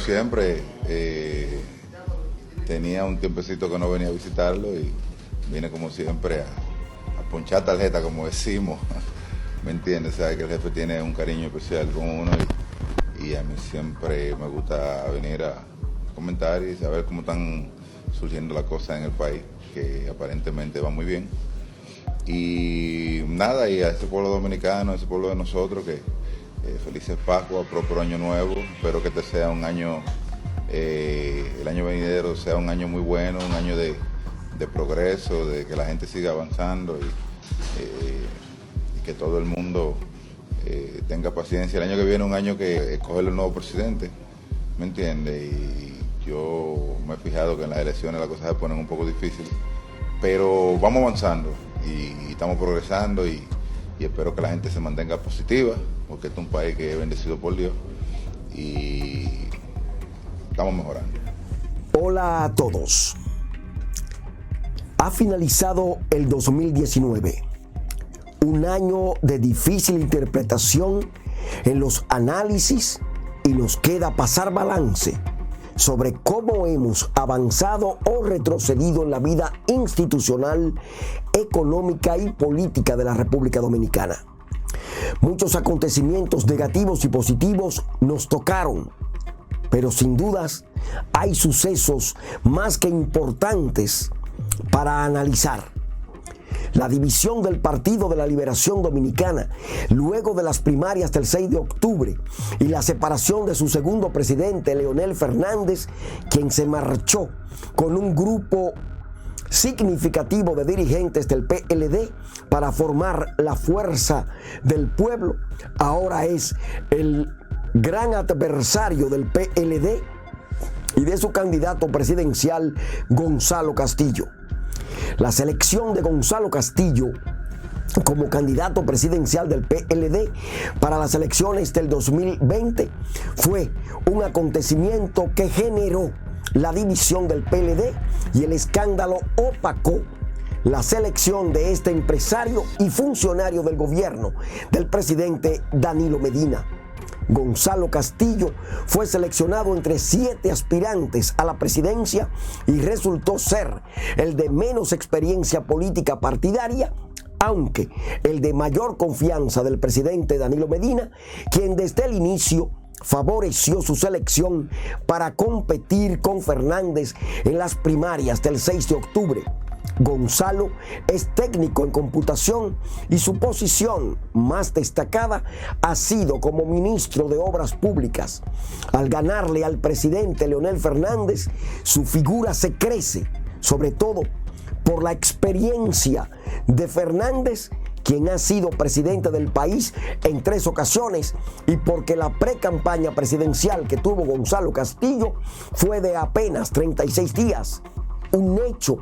siempre, tenía un tiempecito que no venía a visitarlo y vine como siempre a ponchar tarjeta, como decimos. ¿Me entiendes? Sabe que el jefe tiene un cariño especial con uno y a mí siempre me gusta venir a comentar y saber cómo están surgiendo las cosas en el país, que aparentemente va muy bien. Y nada, y a ese pueblo dominicano, a ese pueblo de nosotros, que felices Pascua, próspero año nuevo. Espero que este sea un año, el año venidero sea un año muy bueno, un año de progreso, de que la gente siga avanzando y que todo el mundo tenga paciencia. El año que viene es un año que escoger el nuevo presidente, ¿me entiende? Y yo me he fijado que en las elecciones las cosas se ponen un poco difíciles, pero vamos avanzando y estamos progresando y espero que la gente se mantenga positiva, porque este es un país que es bendecido por Dios y estamos mejorando. Hola a todos. Ha finalizado el 2019, un año de difícil interpretación en los análisis, y nos queda pasar balance sobre cómo hemos avanzado o retrocedido en la vida institucional, económica y política de la República Dominicana. Muchos acontecimientos negativos y positivos nos tocaron, pero sin dudas hay sucesos más que importantes para analizar. La división del Partido de la Liberación Dominicana luego de las primarias del 6 de octubre y la separación de su segundo presidente, Leonel Fernández, quien se marchó con un grupo significativo de dirigentes del PLD para formar la Fuerza del Pueblo, ahora es el gran adversario del PLD y de su candidato presidencial, Gonzalo Castillo. La selección de Gonzalo Castillo como candidato presidencial del PLD para las elecciones del 2020 fue un acontecimiento que generó la división del PLD y el escándalo opacó la selección de este empresario y funcionario del gobierno del presidente Danilo Medina. Gonzalo Castillo fue seleccionado entre 7 aspirantes a la presidencia y resultó ser el de menos experiencia política partidaria, aunque el de mayor confianza del presidente Danilo Medina, quien desde el inicio favoreció su selección para competir con Fernández en las primarias del 6 de octubre. Gonzalo es técnico en computación y su posición más destacada ha sido como ministro de Obras Públicas. Al ganarle al presidente Leonel Fernández, su figura se crece, sobre todo por la experiencia de Fernández, quien ha sido presidente del país en 3 ocasiones, y porque la pre-campaña presidencial que tuvo Gonzalo Castillo fue de apenas 36 días. Un hecho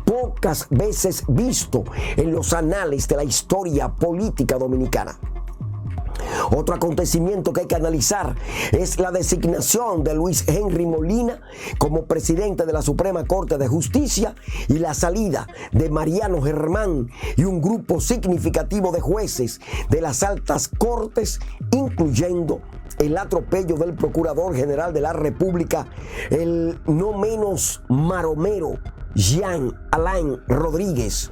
pocas veces visto en los anales de la historia política dominicana. Otro acontecimiento que hay que analizar es la designación de Luis Henry Molina como presidente de la Suprema Corte de Justicia y la salida de Mariano Germán y un grupo significativo de jueces de las altas cortes, incluyendo el atropello del Procurador General de la República, el no menos maromero Jean Alain Rodríguez,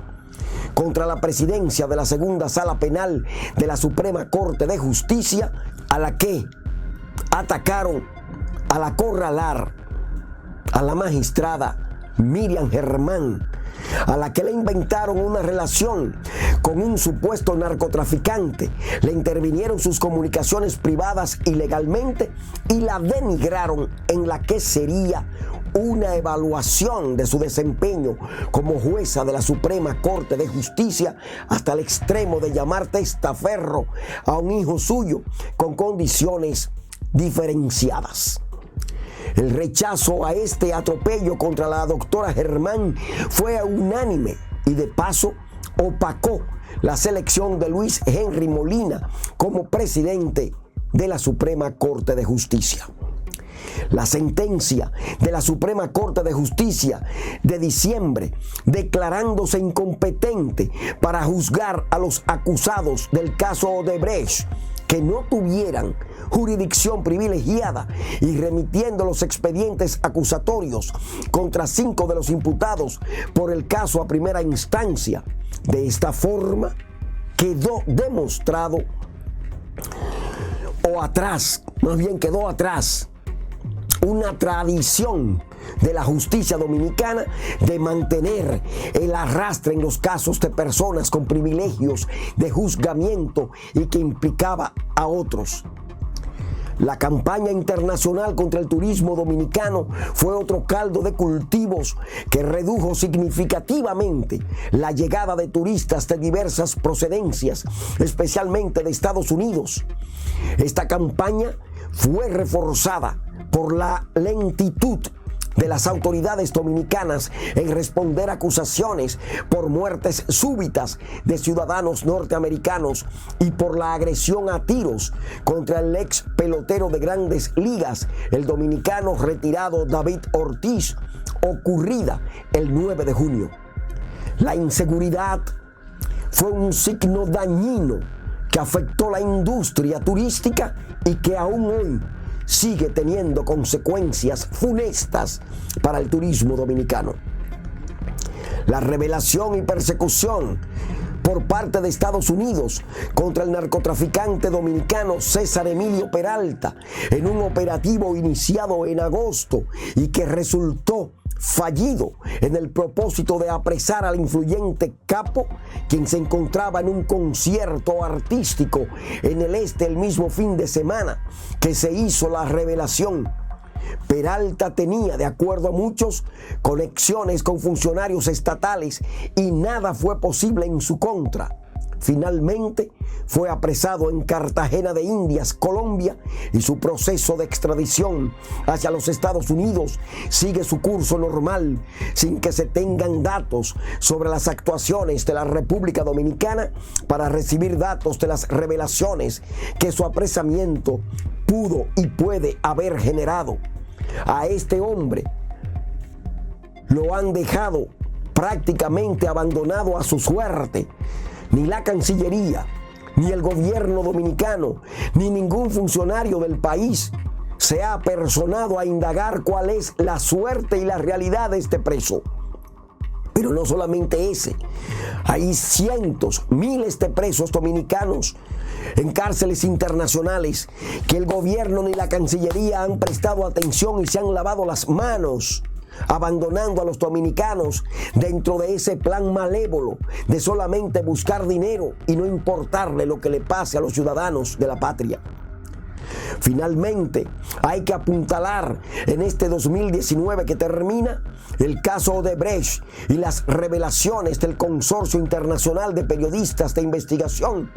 contra la presidencia de la segunda sala penal de la Suprema Corte de Justicia, a la que atacaron al acorralar a la magistrada Miriam Germán, a la que le inventaron una relación con un supuesto narcotraficante, le intervinieron sus comunicaciones privadas ilegalmente y la denigraron en la que sería una evaluación de su desempeño como jueza de la Suprema Corte de Justicia, hasta el extremo de llamar testaferro a un hijo suyo con condiciones diferenciadas. El rechazo a este atropello contra la doctora Germán fue unánime y de paso opacó la selección de Luis Henry Molina como presidente de la Suprema Corte de Justicia. La sentencia de la Suprema Corte de Justicia de diciembre, declarándose incompetente para juzgar a los acusados del caso Odebrecht, que no tuvieran jurisdicción privilegiada y remitiendo los expedientes acusatorios contra 5 de los imputados por el caso a primera instancia. De esta forma quedó demostrado quedó atrás una tradición de la justicia dominicana de mantener el arrastre en los casos de personas con privilegios de juzgamiento y que implicaba a otros. La campaña internacional contra el turismo dominicano fue otro caldo de cultivos que redujo significativamente la llegada de turistas de diversas procedencias, especialmente de Estados Unidos. Esta campaña fue reforzada por la lentitud de las autoridades dominicanas en responder acusaciones por muertes súbitas de ciudadanos norteamericanos y por la agresión a tiros contra el ex pelotero de Grandes Ligas, el dominicano retirado David Ortiz, ocurrida el 9 de junio. La inseguridad fue un signo dañino que afectó la industria turística y que aún hoy sigue teniendo consecuencias funestas para el turismo dominicano. La revelación y persecución por parte de Estados Unidos contra el narcotraficante dominicano César Emilio Peralta en un operativo iniciado en agosto y que resultó fallido en el propósito de apresar al influyente capo, quien se encontraba en un concierto artístico en el este el mismo fin de semana que se hizo la revelación. Peralta tenía, de acuerdo a muchos, conexiones con funcionarios estatales y nada fue posible en su contra. Finalmente fue apresado en Cartagena de Indias, Colombia, y su proceso de extradición hacia los Estados Unidos sigue su curso normal, sin que se tengan datos sobre las actuaciones de la República Dominicana para recibir datos de las revelaciones que su apresamiento pudo y puede haber generado. A este hombre lo han dejado prácticamente abandonado a su suerte. Ni la Cancillería, ni el gobierno dominicano, ni ningún funcionario del país se ha apersonado a indagar cuál es la suerte y la realidad de este preso. Pero no solamente ese, hay cientos, miles de presos dominicanos en cárceles internacionales que el gobierno ni la Cancillería han prestado atención y se han lavado las manos, abandonando a los dominicanos dentro de ese plan malévolo de solamente buscar dinero y no importarle lo que le pase a los ciudadanos de la patria. Finalmente, hay que apuntalar en este 2019 que termina el caso Odebrecht y las revelaciones del Consorcio Internacional de Periodistas de Investigación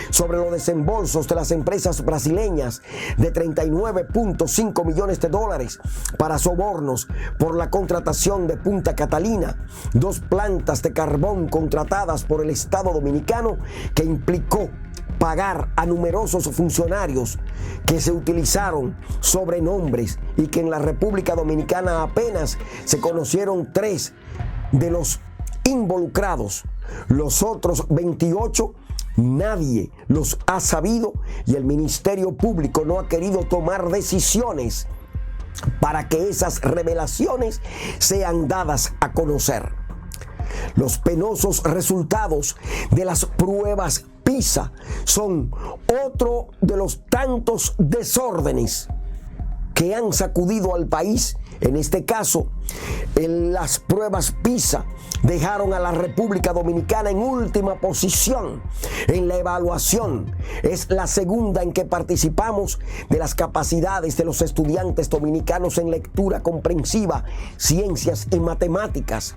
sobre los desembolsos de las empresas brasileñas de 39.5 millones de dólares para sobornos por la contratación de Punta Catalina, 2 plantas de carbón contratadas por el Estado Dominicano que implicó pagar a numerosos funcionarios que se utilizaron sobrenombres y que en la República Dominicana apenas se conocieron 3 de los involucrados. Los otros 28 nadie los ha sabido y el Ministerio Público no ha querido tomar decisiones para que esas revelaciones sean dadas a conocer. Los penosos resultados de las pruebas PISA son otro de los tantos desórdenes que han sacudido al país. En este caso, las pruebas PISA dejaron a la República Dominicana en última posición en la evaluación. Es la segunda en que participamos de las capacidades de los estudiantes dominicanos en lectura comprensiva, ciencias y matemáticas.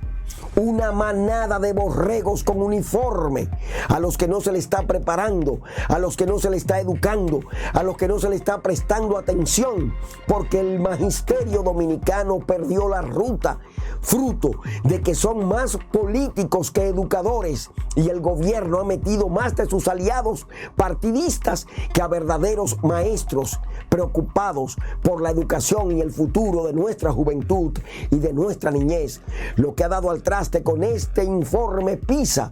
Una manada de borregos con uniforme, a los que no se le está preparando, a los que no se le está educando, a los que no se le está prestando atención, porque el magisterio dominicano perdió la ruta, fruto de que son más políticos que educadores, y el gobierno ha metido más de sus aliados partidistas que a verdaderos maestros preocupados por la educación y el futuro de nuestra juventud y de nuestra niñez, lo que ha dado al traste con este informe PISA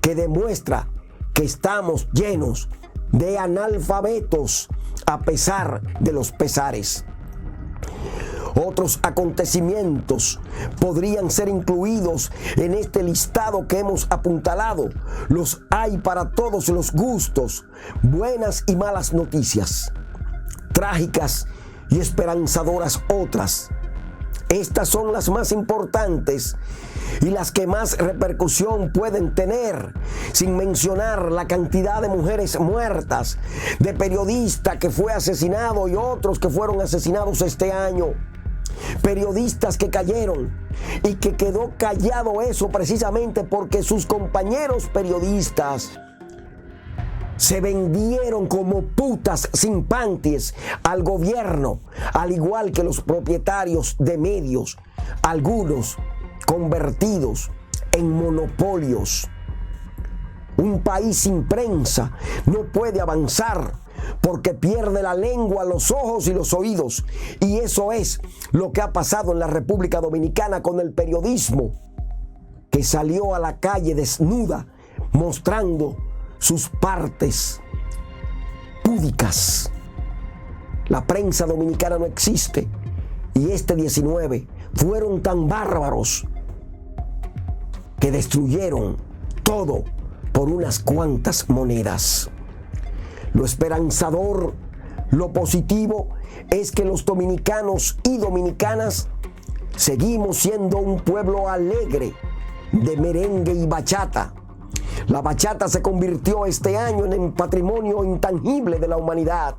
que demuestra que estamos llenos de analfabetos a pesar de los pesares. Otros acontecimientos podrían ser incluidos en este listado que hemos apuntalado. Los hay para todos los gustos, buenas y malas noticias, trágicas y esperanzadoras otras. Estas son las más importantes y las que más repercusión pueden tener, sin mencionar la cantidad de mujeres muertas, de periodista que fue asesinado y otros que fueron asesinados este año. Periodistas que cayeron y que quedó callado eso precisamente porque sus compañeros periodistas se vendieron como putas sin panties al gobierno, al igual que los propietarios de medios, algunos convertidos en monopolios. Un país sin prensa no puede avanzar porque pierde la lengua, los ojos y los oídos. Y eso es lo que ha pasado en la República Dominicana con el periodismo, que salió a la calle desnuda, mostrando sus partes púdicas. La prensa dominicana no existe. Y este 19 fueron tan bárbaros que destruyeron todo por unas cuantas monedas. Lo esperanzador, lo positivo, es que los dominicanos y dominicanas seguimos siendo un pueblo alegre de merengue y bachata. La bachata se convirtió este año en el patrimonio intangible de la humanidad,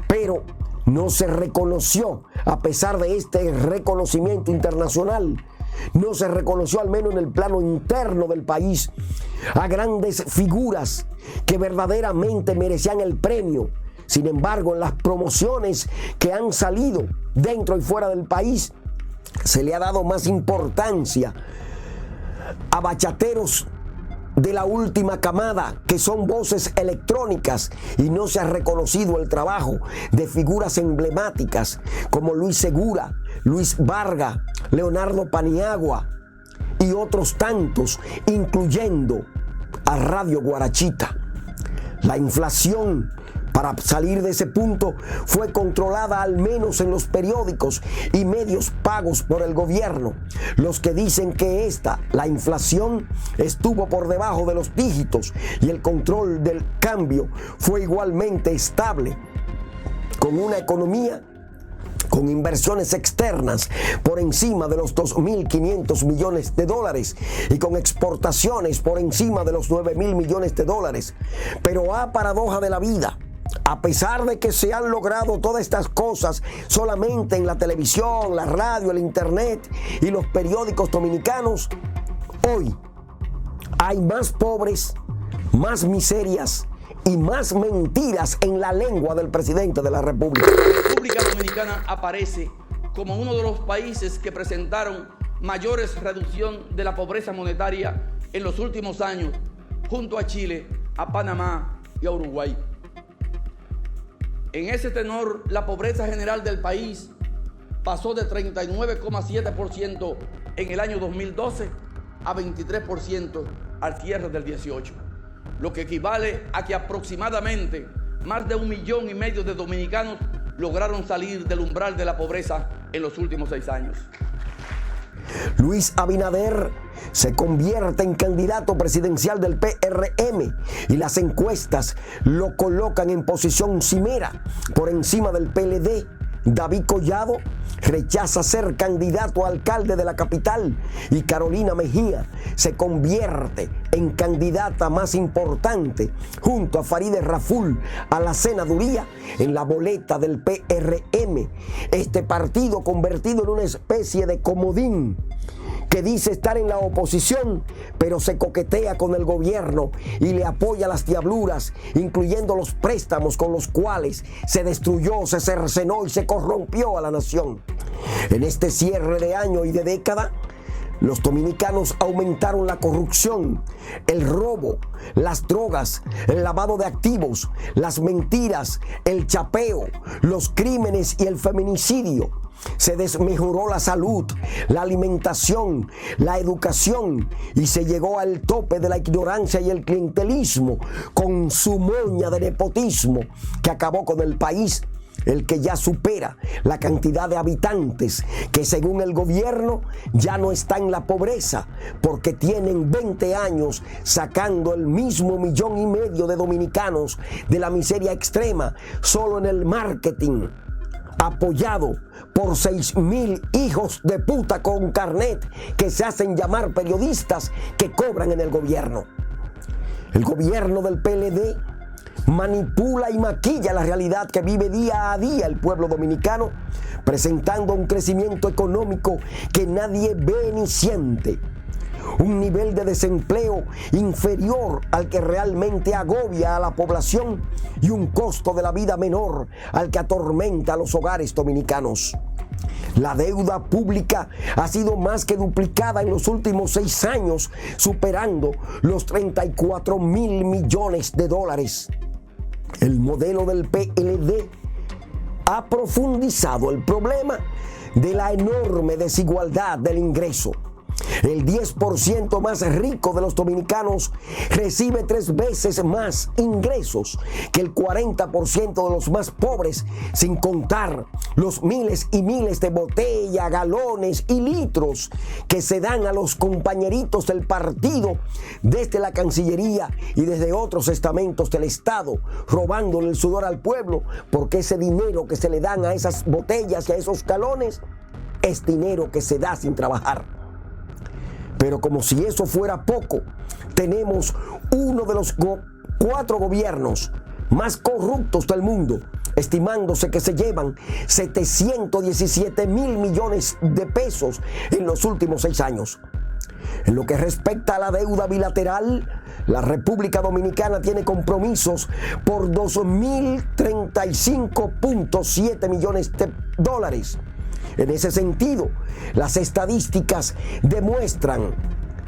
pero no se reconoció, a pesar de este reconocimiento internacional, no se reconoció, al menos en el plano interno del país, a grandes figuras que verdaderamente merecían el premio. Sin embargo, en las promociones que han salido dentro y fuera del país, se le ha dado más importancia a bachateros de la última camada, que son voces electrónicas, y no se ha reconocido el trabajo de figuras emblemáticas como Luis Segura, Luis Vargas, Leonardo Paniagua y otros tantos, incluyendo a Radio Guarachita. La inflación, para salir de ese punto, fue controlada, al menos en los periódicos y medios pagos por el gobierno, los que dicen que la inflación estuvo por debajo de los dígitos y el control del cambio fue igualmente estable, con una economía con inversiones externas por encima de los 2.500 millones de dólares y con exportaciones por encima de los 9.000 millones de dólares. Pero paradoja de la vida, a pesar de que se han logrado todas estas cosas solamente en la televisión, la radio, el internet y los periódicos dominicanos, hoy hay más pobres, más miserias y más mentiras en la lengua del presidente de la República. La República Dominicana aparece como uno de los países que presentaron mayores reducción de la pobreza monetaria en los últimos años, junto a Chile, a Panamá y a Uruguay. En ese tenor, la pobreza general del país pasó de 39,7% en el año 2012 a 23% al cierre del 18, lo que equivale a que aproximadamente más de 1,5 millones de dominicanos lograron salir del umbral de la pobreza en los últimos 6 años. Luis Abinader se convierte en candidato presidencial del PRM y las encuestas lo colocan en posición cimera por encima del PLD. David Collado rechaza ser candidato a alcalde de la capital y Carolina Mejía se convierte en candidata más importante junto a Farideh Raful a la senaduría en la boleta del PRM. Este partido convertido en una especie de comodín que dice estar en la oposición, pero se coquetea con el gobierno y le apoya las diabluras, incluyendo los préstamos con los cuales se destruyó, se cercenó y se corrompió a la nación. En este cierre de año y de década, los dominicanos aumentaron la corrupción, el robo, las drogas, el lavado de activos, las mentiras, el chapeo, los crímenes y el feminicidio. se desmejoró la salud, la alimentación, la educación y se llegó al tope de la ignorancia y el clientelismo con su moña de nepotismo que acabó con el país, el que ya supera la cantidad de habitantes que según el gobierno ya no está en la pobreza porque tienen 20 años sacando el mismo 1,5 millones de dominicanos de la miseria extrema solo en el marketing, apoyado por 6,000 hijos de puta con carnet que se hacen llamar periodistas que cobran en el gobierno. El gobierno del PLD manipula y maquilla la realidad que vive día a día el pueblo dominicano, presentando un crecimiento económico que nadie ve ni siente, un nivel de desempleo inferior al que realmente agobia a la población y un costo de la vida menor al que atormenta a los hogares dominicanos. La deuda pública ha sido más que duplicada en los últimos 6 años, superando los 34,000 millones de dólares. El modelo del PLD ha profundizado el problema de la enorme desigualdad del ingreso. El 10% más rico de los dominicanos recibe 3 veces más ingresos que el 40% de los más pobres, sin contar los miles y miles de botellas, galones y litros que se dan a los compañeritos del partido desde la Cancillería y desde otros estamentos del Estado, robándole el sudor al pueblo, porque ese dinero que se le dan a esas botellas y a esos galones es dinero que se da sin trabajar. Pero como si eso fuera poco, tenemos uno de los 4 gobiernos más corruptos del mundo, estimándose que se llevan 717,000 millones de pesos en los últimos 6 años. En lo que respecta a la deuda bilateral, la República Dominicana tiene compromisos por 2.035.7 millones de dólares. En ese sentido, las estadísticas demuestran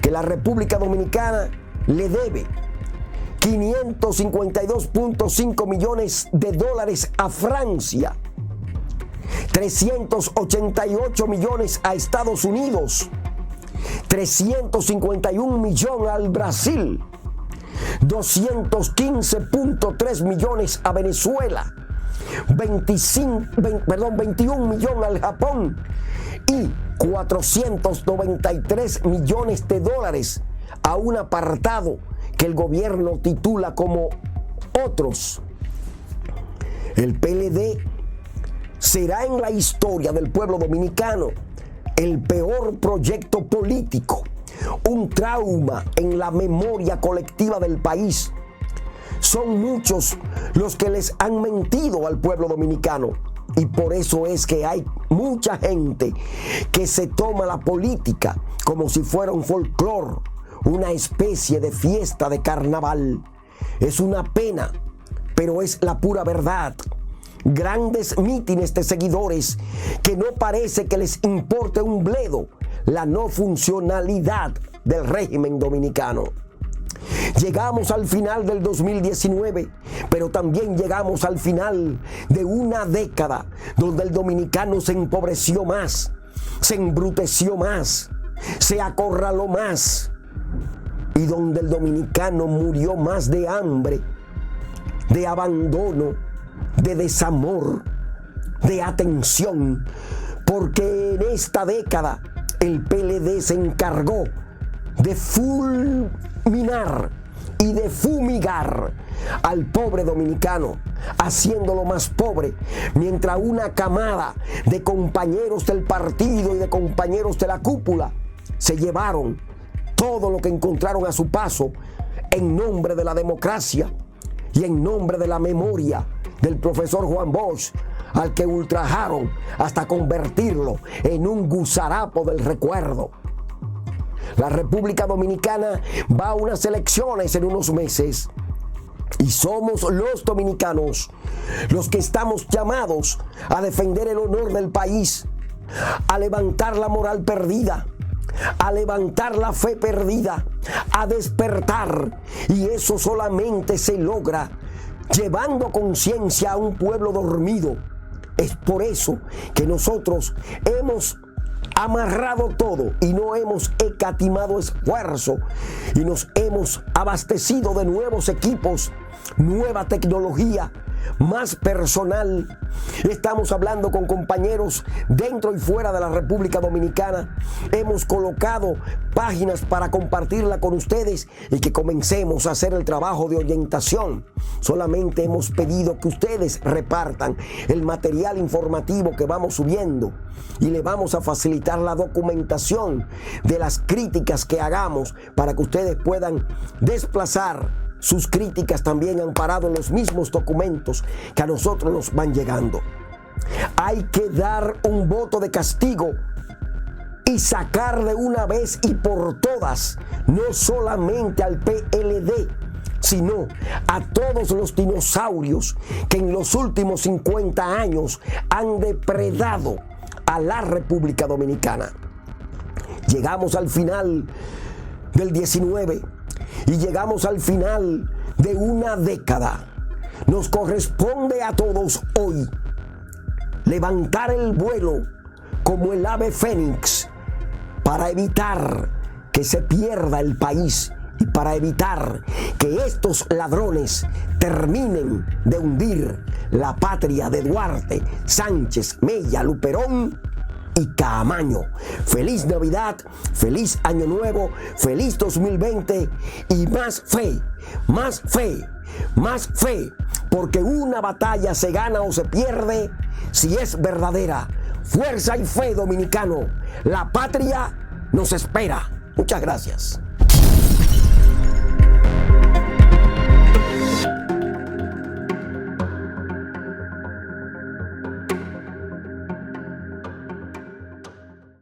que la República Dominicana le debe 552.5 millones de dólares a Francia, 388 millones a Estados Unidos, 351 millones al Brasil, 215.3 millones a Venezuela, 21 millones al Japón y 493 millones de dólares a un apartado que el gobierno titula como otros. El PLD será en la historia del pueblo dominicano el peor proyecto político, un trauma en la memoria colectiva del país. Son muchos los que les han mentido al pueblo dominicano y por eso es que hay mucha gente que se toma la política como si fuera un folclore, una especie de fiesta de carnaval. Es una pena, pero es la pura verdad. Grandes mítines de seguidores que no parece que les importe un bledo la no funcionalidad del régimen dominicano. Llegamos al final del 2019, pero también llegamos al final de una década donde el dominicano se empobreció más, se embruteció más, se acorraló más y donde el dominicano murió más de hambre, de abandono, de desamor, de atención, porque en esta década el PLD se encargó de fulminar y de fumigar al pobre dominicano, haciéndolo más pobre, mientras una camada de compañeros del partido y de compañeros de la cúpula se llevaron todo lo que encontraron a su paso en nombre de la democracia y en nombre de la memoria del profesor Juan Bosch, al que ultrajaron hasta convertirlo en un gusarapo del recuerdo. La República Dominicana va a unas elecciones en unos meses y somos los dominicanos los que estamos llamados a defender el honor del país, a levantar la moral perdida, a levantar la fe perdida, a despertar, y eso solamente se logra llevando conciencia a un pueblo dormido, Es por eso que nosotros hemos amarrado todo y no hemos escatimado esfuerzo y nos hemos abastecido de nuevos equipos, nueva tecnología, más personal. Estamos hablando con compañeros dentro y fuera de la República Dominicana. Hemos colocado páginas para compartirla con ustedes y que comencemos a hacer el trabajo de orientación. Solamente hemos pedido que ustedes repartan el material informativo que vamos subiendo y le vamos a facilitar la documentación de las críticas que hagamos para que ustedes puedan desplazar sus críticas también amparado en los mismos documentos que a nosotros nos van llegando. Hay que dar un voto de castigo y sacar de una vez y por todas, no solamente al PLD, sino a todos los dinosaurios que en los últimos 50 años han depredado a la República Dominicana. Llegamos al final del 19 y llegamos al final de una década. Nos corresponde a todos hoy levantar el vuelo como el ave fénix para evitar que se pierda el país y para evitar que estos ladrones terminen de hundir la patria de Duarte, Sánchez, Mella, Luperón y Caamaño. Feliz Navidad, feliz Año Nuevo, feliz 2020 y más fe, más fe, más fe, porque una batalla se gana o se pierde si es verdadera. Fuerza y fe, dominicano. La patria nos espera. Muchas gracias.